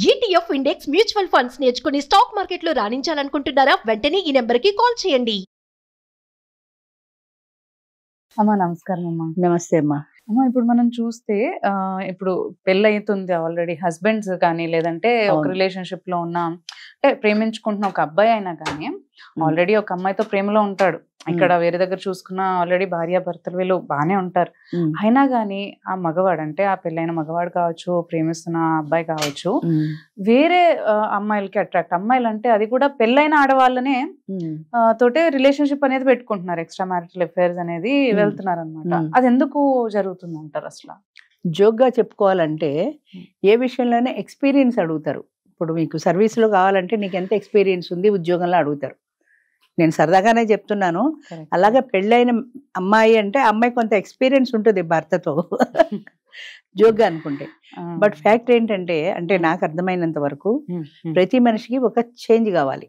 ETF index mutual funds నేర్చుకుని stock మార్కెట్లో రాణించాలనుకుంటున్నారా? వెంటనే ఈ నెంబర్కి కాల్ చేయండి. అమ్మా నమస్కారం అమ్మా. నమస్తే అమ్మా. అమ్మా ఇప్పుడు మనం చూస్తే ఇప్పుడు పెళ్ళి అవుతుంది ఆల్రెడీ, హస్బెండ్స్ కానీ లేదంటే ఒక రిలేషన్షిప్ లో ఉన్న అంటే ప్రేమించుకుంటున్న ఒక అబ్బాయి అయినా కానీ ఆల్రెడీ ఒక అమ్మాయితో ప్రేమలో ఉంటాడు. ఇక్కడ వేరే దగ్గర చూసుకున్న ఆల్రెడీ భార్య భర్తలు వీళ్ళు బాగానే ఉంటారు. అయినా కానీ ఆ మగవాడు అంటే ఆ పెళ్ళైన మగవాడు కావచ్చు, ప్రేమిస్తున్న అబ్బాయి కావచ్చు, వేరే అమ్మాయిలకి అట్రాక్ట్, అమ్మాయిలు అంటే అది కూడా పెళ్ళైన ఆడవాళ్ళనే తోటే రిలేషన్షిప్ అనేది పెట్టుకుంటున్నారు, ఎక్స్ట్రా మ్యారిటల్ అఫైర్స్ అనేది వెళ్తున్నారు అనమాట. అది ఎందుకు జరుగుతుంది అంటారు? అసలు జోక్గా చెప్పుకోవాలంటే ఏ విషయంలోనే ఎక్స్పీరియన్స్ అడుగుతారు. ఇప్పుడు మీకు సర్వీస్లో కావాలంటే నీకు ఎంత ఎక్స్పీరియన్స్ ఉంది ఉద్యోగంలో అడుగుతారు. నేను సరదాగానే చెప్తున్నాను. అలాగే పెళ్ళైన అమ్మాయి అంటే అమ్మాయి కొంత ఎక్స్పీరియన్స్ ఉంటుంది భర్తతో, జోక్గా అనుకుంటే. బట్ ఫ్యాక్ట్ ఏంటంటే, అంటే నాకు అర్థమైనంత వరకు ప్రతి మనిషికి ఒక చేంజ్ కావాలి.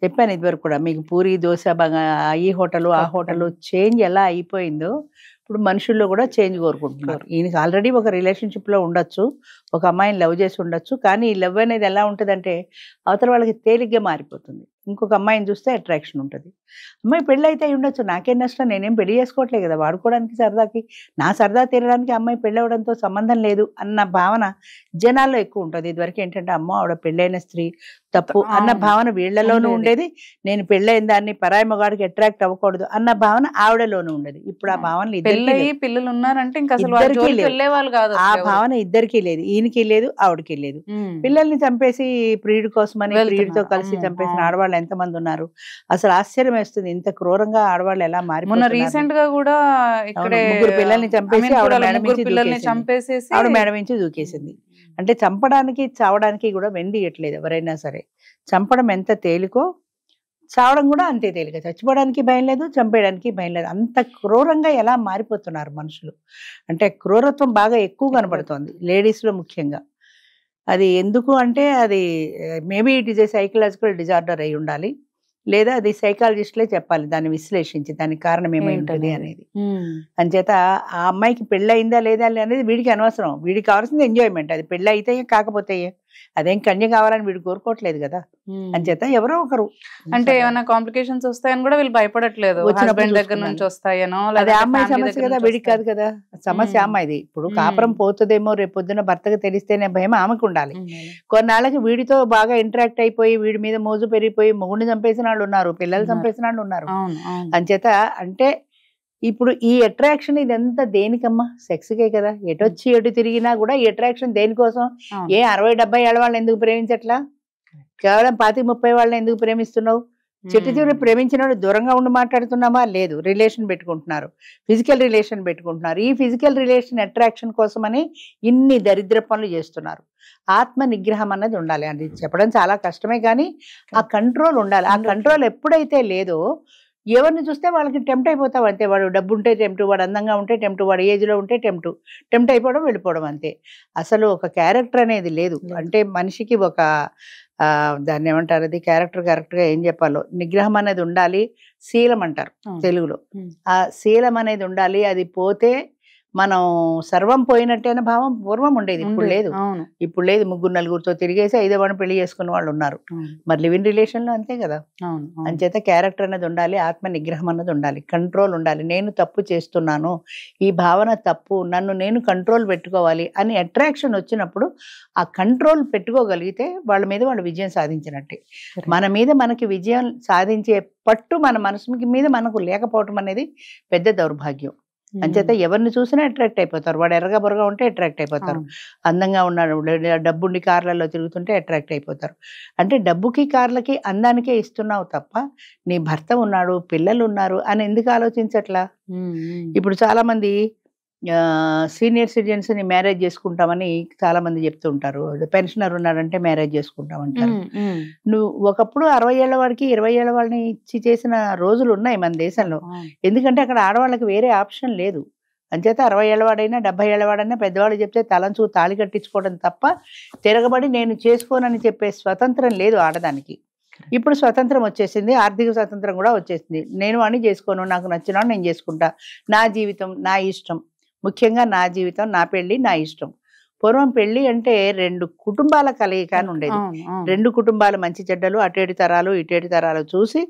చెప్పాను ఇదివరకు కూడా మీకు, పూరి దోశ బాగా ఈ హోటల్ ఆ హోటల్ చేంజ్ ఎలా అయిపోయిందో ఇప్పుడు మనుషుల్లో కూడా చేంజ్ కోరుకుంటున్నారు. ఈయనకి ఆల్రెడీ ఒక రిలేషన్షిప్లో ఉండొచ్చు, ఒక అమ్మాయిని లవ్ చేసి ఉండొచ్చు, కానీ ఈ లవ్ అనేది ఎలా ఉంటుందంటే అవతల వాళ్ళకి తేలిగ్గా మారిపోతుంది. ఇంకొక అమ్మాయిని చూస్తే అట్రాక్షన్ ఉంటుంది. అమ్మాయి పెళ్ళి అయితే అయి ఉండొచ్చు, నాకేం నష్టం, నేనేం పెళ్లి చేసుకోవట్లేదు కదా, వాడుకోవడానికి సరదాకి, నా సరదా తీరడానికి అమ్మాయి పెళ్ళి అవ్వడంతో సంబంధం లేదు అన్న భావన జనాల్లో ఎక్కువ ఉంటుంది. ఇదివరకు ఏంటంటే అమ్మో ఆవిడ పెళ్ళైన స్త్రీ తప్పు అన్న భావన వీళ్లలోనూ ఉండేది. నేను పెళ్ళైన దాన్ని పరాయి మగాడికి అట్రాక్ట్ అవ్వకూడదు అన్న భావన ఆవిడలోనూ ఉండేది. ఇప్పుడు ఆ భావన పిల్లలు ఉన్నారంటే ఇంకా అసలు ఆ భావన ఇద్దరికీ లేదు, ఈయనకి లేదు ఆవిడకి లేదు. పిల్లల్ని చంపేసి ప్రియుడి కోసమని ప్రియుడితో కలిసి చంపేసిన ఆడవాళ్ళు ఎంతమంది ఉన్నారు? అసలు ఆశ్చర్యం వేస్తుంది, ఇంత క్రూరంగా ఆడవాళ్ళు ఎలా మారిపోతున్నారు. రీసెంట్ గా కూడా ముగ్గురు పిల్లల్ని చంపేసి ఆవిడ మేడ నుంచి దూకేసింది. అంటే చంపడానికి చావడానికి కూడా వెండియట్లేదు ఎవరైనా సరే. చంపడం ఎంత తేలికో చావడం కూడా అంతే తేలిక. చచ్చిపోవడానికి భయం లేదు, చంపేయడానికి భయం లేదు. అంత క్రూరంగా ఎలా మారిపోతున్నారు మనుషులు అంటే క్రూరత్వం బాగా ఎక్కువ కనబడుతోంది లేడీస్లో ముఖ్యంగా. అది ఎందుకు అంటే అది maybe it is a psychological disorder అయి ఉండాలి, లేదా అది సైకాలజిస్టులే చెప్పాలి దాన్ని విశ్లేషించి దానికి కారణం ఏమై ఉంటుంది అనేది. అంచేత ఆ అమ్మాయికి పెళ్ళి అయిందా లేదా అనేది వీడికి అనవసరం, వీడికి కావాల్సింది ఎంజాయ్మెంట్. అది పెళ్ళి అయితే కాకపోతే అదేం కన్య కావాలని వీడు కోరుకోవట్లేదు కదా. అంచేత ఎవరో ఒకరు అంటే ఏమైనా కాంప్లికేషన్స్ వస్తాయని కూడా వీళ్ళు భయపడట్లేదు, దగ్గర నుంచి వస్తాయనో. అదే అమ్మాయి సమస్య కదా, వీడికి కాదు కదా సమస్య. అమ్మాయిది ఇప్పుడు కాపురం పోతుందేమో రేపు పొద్దున భర్తకు తెలిస్తేనే భయం ఆమెకు ఉండాలి. కొన్నాళ్ళకి వీడితో బాగా ఇంటరాక్ట్ అయిపోయి వీడి మీద మోజు పెరిగిపోయి మొగుడిని చంపేసిన వాళ్ళు ఉన్నారు, పిల్లలు చంపేసిన వాళ్ళు ఉన్నారు. అంచేత అంటే ఇప్పుడు ఈ అట్రాక్షన్ ఇదంతా దేనికమ్మా? సెక్స్కే కదా. ఎటొచ్చి ఎటు తిరిగినా కూడా ఈ అట్రాక్షన్ దేనికోసం? 60-70 ఏళ్ళ వాళ్ళని ఎందుకు ప్రేమించట్లా? కేవలం 25-30 వాళ్ళని ఎందుకు ప్రేమిస్తున్నావు? చెట్టు చివరి ప్రేమించిన వాడు దూరంగా ఉండి మాట్లాడుతున్నామా? లేదు, రిలేషన్ పెట్టుకుంటున్నారు, ఫిజికల్ రిలేషన్ పెట్టుకుంటున్నారు. ఈ ఫిజికల్ రిలేషన్ అట్రాక్షన్ కోసమని ఇన్ని దరిద్ర పనులు చేస్తున్నారు. ఆత్మ నిగ్రహం అన్నది ఉండాలి. అది చెప్పడం చాలా కష్టమే, కానీ ఆ కంట్రోల్ ఉండాలి. ఆ కంట్రోల్ ఎప్పుడైతే లేదో ఎవరిని చూస్తే వాళ్ళకి టెంప్ట్ అయిపోతావు అంతే. వాడు డబ్బు ఉంటే టెంప్ట్, వాడు అందంగా ఉంటే టెంప్ట్, వాడు ఏజ్లో ఉంటే టెంప్ట్ అయిపోవడం, వెళ్ళిపోవడం అంతే. అసలు ఒక క్యారెక్టర్ అనేది లేదు. అంటే మనిషికి ఒక దాన్ని ఏమంటారు, అది కరెక్ట్గా ఏం చెప్పాలో, నిగ్రహం అనేది ఉండాలి. శీలం అంటారు తెలుగులో. ఆ శీలం అనేది ఉండాలి. అది పోతే మనం సర్వం పోయినట్టేన భావం పూర్వం ఉండేది, ఇప్పుడు లేదు. ఇప్పుడు లేదు. 3-4 తిరిగేసి 5వ వాడిని పెళ్లి చేసుకున్న వాళ్ళు ఉన్నారు. మరి లివింగ్ రిలేషన్ లో అంతే కదా. అంచేత క్యారెక్టర్ అనేది ఉండాలి, ఆత్మ నిగ్రహం అన్నది ఉండాలి, కంట్రోల్ ఉండాలి. నేను తప్పు చేస్తున్నాను, ఈ భావన తప్పు, నన్ను నేను కంట్రోల్ పెట్టుకోవాలి అని అట్రాక్షన్ వచ్చినప్పుడు ఆ కంట్రోల్ పెట్టుకోగలిగితే వాళ్ళ మీద వాళ్ళు విజయం సాధించినట్టే. మన మీద మనకి విజయం సాధించే పట్టు మన మనసు మీద మనకు లేకపోవటం అనేది పెద్ద దౌర్భాగ్యం. అంచేత ఎవరిని చూసినా అట్రాక్ట్ అయిపోతారు. వాడు ఎర్రగా బొరగా ఉంటే అట్రాక్ట్ అయిపోతారు, అందంగా ఉన్నాడు, డబ్బుండి కార్లలో తిరుగుతుంటే అట్రాక్ట్ అయిపోతారు. అంటే డబ్బుకి కార్లకి అందానికే ఇస్తున్నావు తప్ప నీ భర్త ఉన్నాడు, పిల్లలు ఉన్నారు అని ఎందుకు ఆలోచించట్లా? ఇప్పుడు చాలా మంది సీనియర్ సిటిజన్స్ ని మ్యారేజ్ చేసుకుంటామని చాలా మంది చెప్తూ ఉంటారు. పెన్షనర్ ఉన్నాడంటే మ్యారేజ్ చేసుకుంటామంటారు. నువ్వు ఒకప్పుడు 60 ఏళ్ల వాడికి 20 ఏళ్ల వాళ్ళని ఇచ్చి చేసిన రోజులు ఉన్నాయి మన దేశంలో. ఎందుకంటే అక్కడ ఆడవాళ్ళకి వేరే ఆప్షన్ లేదు. అంచేత 60 ఏళ్ళవాడైనా 70 ఏళ్ళవాడైనా పెద్దవాళ్ళు చెప్తే తలంచు తాళి కట్టించుకోవడం తప్ప తిరగబడి నేను చేసుకోనని చెప్పే స్వతంత్రం లేదు ఆడదానికి. ఇప్పుడు స్వతంత్రం వచ్చేసింది, ఆర్థిక స్వతంత్రం కూడా వచ్చేసింది. నేను అని చేసుకోను, నాకు నచ్చినా నేను చేసుకుంటా, నా జీవితం నా ఇష్టం, ముఖ్యంగా నా జీవితం, నా పెళ్ళి, నా ఇష్టం. పూర్వం పెళ్లి అంటే 2 కుటుంబాల కలయిక అని ఉండేది. 2 కుటుంబాలు మంచి చెడ్డలు అటేటి తరాలు ఇటేటి తరాలు చూసి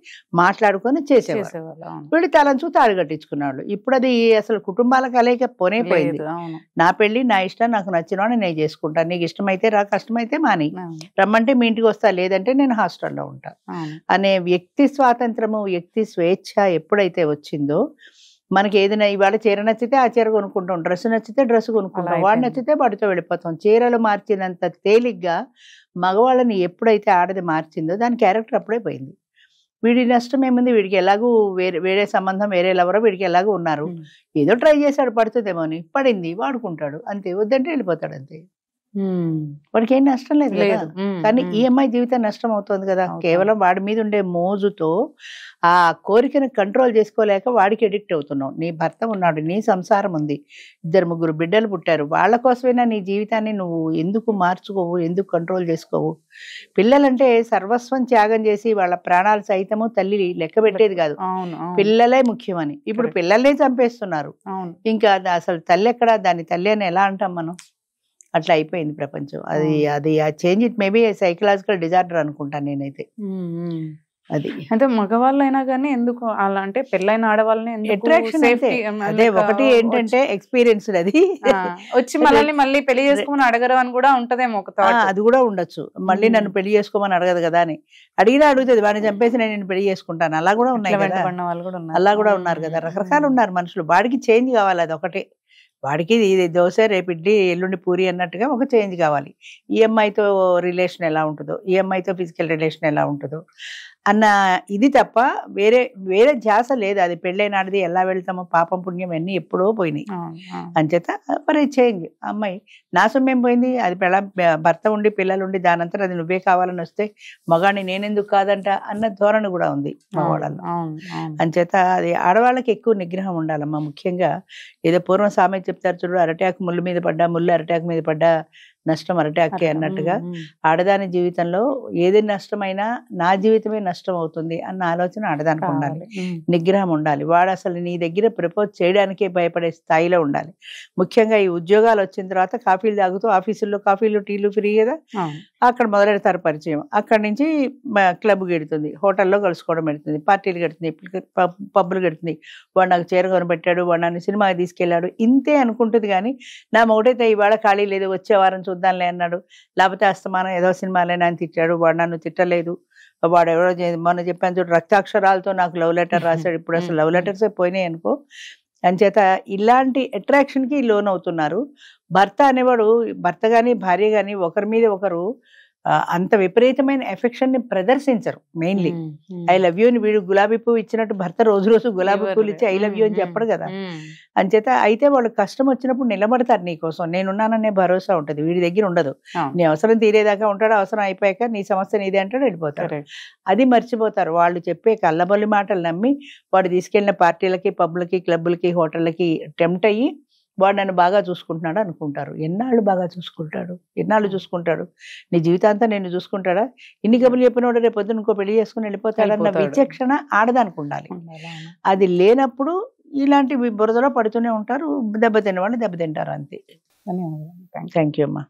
మాట్లాడుకొని చేసేవారు. వీళ్ళు తలంచు తాడు కట్టించుకున్నాడు. ఇప్పుడు అది అసలు కుటుంబాల కలయిక పోయిపోయింది. నా పెళ్లి నా ఇష్టం, నాకు నచ్చినవాడిని నేను చేసుకుంటాను, నీకు ఇష్టమైతే రా, కష్టమైతే మాని, రమ్మంటే మీ ఇంటికి వస్తా, లేదంటే నేను హాస్టల్లో ఉంటా అనే వ్యక్తి స్వాతంత్రము, వ్యక్తి స్వేచ్ఛ ఎప్పుడైతే వచ్చిందో మనకి ఏదైనా ఇవాళ చీర నచ్చితే ఆ చీర కొనుక్కుంటాం, డ్రెస్ నచ్చితే డ్రెస్ కొనుక్కుంటాం, వాడు నచ్చితే వాడితో వెళ్ళిపోతాం. చీరలు మార్చినంత తేలిగ్గా మగవాళ్ళని ఎప్పుడైతే ఆడది మార్చిందో దాని క్యారెక్టర్ అప్పుడే పోయింది. వీడి నష్టం ఏముంది, వీడికి ఎలాగూ వేరే సంబంధం వేరే లవరో వీడికి ఎలాగూ ఉన్నారు, ఏదో ట్రై చేశాడు పడుతుందేమో అని, పడింది వాడుకుంటాడు అంతే, వద్దంటే వెళ్ళిపోతాడు అంతే. వాడికి ఏం నష్టం లేదు కదా. కానీ ఈ అమ్మాయి జీవితం నష్టం అవుతుంది కదా, కేవలం వాడి మీద ఉండే మోజుతో ఆ కోరికను కంట్రోల్ చేసుకోలేక వాడికి ఎడిక్ట్ అవుతున్నావు. నీ భర్త ఉన్నాడు, నీ సంసారం ఉంది, 2-3 బిడ్డలు పుట్టారు, వాళ్ళ కోసమైనా నీ జీవితాన్ని నువ్వు ఎందుకు మార్చుకోవు, ఎందుకు కంట్రోల్ చేసుకోవు? పిల్లలంటే సర్వస్వం త్యాగం చేసి వాళ్ళ ప్రాణాలు సైతము తల్లి లెక్క పెట్టేది కాదు, పిల్లలే ముఖ్యమని. ఇప్పుడు పిల్లల్నే చంపేస్తున్నారు. ఇంకా అసలు తల్లి ఎక్కడా, దాని తల్లి అని ఎలా అంటాం మనం? అట్లా అయిపోయింది ప్రపంచం. అది ఆ change it maybe psychological disorder అనుకుంటాను నేనైతే. అది అంటే మగవాళ్ళు అయినా కానీ ఎందుకు అలా అంటే పెళ్ళైన ఆడవాళ్ళని అట్రాక్షన్ అదే ఒకటి ఏంటంటే ఎక్స్పీరియన్స్ అది వచ్చి మనల్ని మళ్ళీ పెళ్లి చేసుకోమని అడగరు అని కూడా ఉంటదేమో ఒక థాట్. అది కూడా ఉండొచ్చు, మళ్ళీ నన్ను పెళ్లి చేసుకోమని అడగదు కదా అని. అడిగినా అడుగుతుంది, వాడిని చంపేసి నేను పెళ్లి చేసుకుంటాను, అలా కూడా ఉన్నాయి కదా, అలా కూడా ఉన్నారు కదా, రకరకాలు ఉన్నారు మనుషులు. వాడికి చేంజ్ కావాలి, అది ఒకటే. వాడికి ఇది దోశ రేపు ఇడ్లీ ఎల్లుండి పూరి అన్నట్టుగా ఒక చేంజ్ కావాలి. ఈ అమ్మాయితో రిలేషన్ ఎలా ఉంటుందో, ఈ అమ్మాయితో ఫిజికల్ రిలేషన్ ఎలా ఉంటుందో అన్న ఇది తప్ప వేరే ధ్యాస లేదు. అది పెళ్ళైనాడిది ఎలా వెళ్తామో, పాపం పుణ్యం అన్నీ ఎప్పుడో పోయినాయి. అంచేత మరి చేంజ్. అమ్మాయి నా సొమ్మేం పోయింది, అది భర్త ఉండి పిల్లలు ఉండి దానంతా అది నువ్వే కావాలని వస్తే మగాడిని నేనెందుకు కాదంట అన్న ధోరణి కూడా ఉంది మగవాళ్ళలో. అంచేత అది ఆడవాళ్ళకి ఎక్కువ నిగ్రహం ఉండాలమ్మా. ముఖ్యంగా ఏదో పూర్వం సామెత చెప్తారు చూడు, అరటాకు ముళ్ళు మీద పడ్డా, ముళ్ళు అరటాకు మీద పడ్డా నష్టం అరటాకే అన్నట్టుగా ఆడదాని జీవితంలో ఏది నష్టమైనా నా జీవితమే నష్టం అవుతుంది అన్న ఆలోచన ఆడదానికి ఉండాలి, నిగ్రహం ఉండాలి. వాడు అసలు నీ దగ్గర ప్రపోజ్ చేయడానికే భయపడే స్థాయిలో ఉండాలి. ముఖ్యంగా ఈ ఉద్యోగాలు వచ్చిన తర్వాత కాఫీలు తాగుతూ ఆఫీసుల్లో కాఫీలు టీలు ఫ్రీ కదా, అక్కడ మొదలెడతారు పరిచయం. అక్కడి నుంచి క్లబ్ గెడుతుంది, హోటల్లో కలుసుకోవడం పెడుతుంది, పార్టీలు గడుతుంది, పబ్బులు గడుతుంది. వాడు నాకు చీర కొనిపెట్టాడు, వాడు నన్ను సినిమాకి తీసుకెళ్ళాడు, ఇంతే అనుకుంటుంది. కానీ నా మొదటైతే ఇవాళ ఖాళీ లేదు, వచ్చే వారం చూద్దాంలే అన్నాడు. లేకపోతే అస్తమానం ఏదో సినిమాలైనా అని తిట్టాడు, వాడు నన్ను తిట్టలేదు, వాడు ఎవరో మొన్న చెప్పాను చూడు రక్తాక్షరాలతో నాకు లవ్ లెటర్ రాశాడు. ఇప్పుడు అసలు లవ్ లెటర్సే పోయినాయి అనుకో. అంచేత ఇలాంటి అట్రాక్షన్కి లోన్ అవుతున్నారు. భర్త అనేవాడు, భర్త కానీ భార్య కానీ ఒకరి మీద ఒకరు అంత విపరీతమైన ఎఫెక్షన్ ని ప్రదర్శించరు. మెయిన్లీ ఐ లవ్ యూ అని వీడు గులాబీ పువ్వు ఇచ్చినట్టు భర్త రోజు రోజు గులాబీ పువ్వులు ఇచ్చి ఐ లవ్ యూ అని చెప్పడు కదా. అంచేత అయితే వాళ్ళు కష్టం వచ్చినప్పుడు నిలబడతారు నీకోసం, నేనున్నాననే భరోసా ఉంటుంది. వీడి దగ్గర ఉండదు. నీ అవసరం తీరేదాకా ఉంటాడు, అవసరం అయిపోయాక నీ సమస్య నీదే అంటాడు, వెళ్ళిపోతాడు. అది మర్చిపోతారు. వాళ్ళు చెప్పే కళ్ళబొల్లి మాటలు నమ్మి వాడు తీసుకెళ్లిన పార్టీలకి, పబ్లకి, క్లబ్బులకి, హోటళ్ళకి టెంప్ట్ అయ్యి వాడు నన్ను బాగా చూసుకుంటున్నాడు అనుకుంటారు. ఎన్నాళ్ళు బాగా చూసుకుంటాడు, ఎన్నాళ్ళు చూసుకుంటాడు? నీ జీవితాంతా నేను చూసుకుంటాడా? ఇన్ని కబుర్లు చెప్పినోడు రేపు పొద్దున ఇంకో పెళ్లి చేసుకుని వెళ్ళిపోతాడన్న విచక్షణ ఆడదానికి ఉండాలి. అది లేనప్పుడు ఇలాంటి బురదలో పడుతూనే ఉంటారు. దెబ్బతిన్న వాళ్ళు దెబ్బతింటారు అంతే. థ్యాంక్ యూ అమ్మా.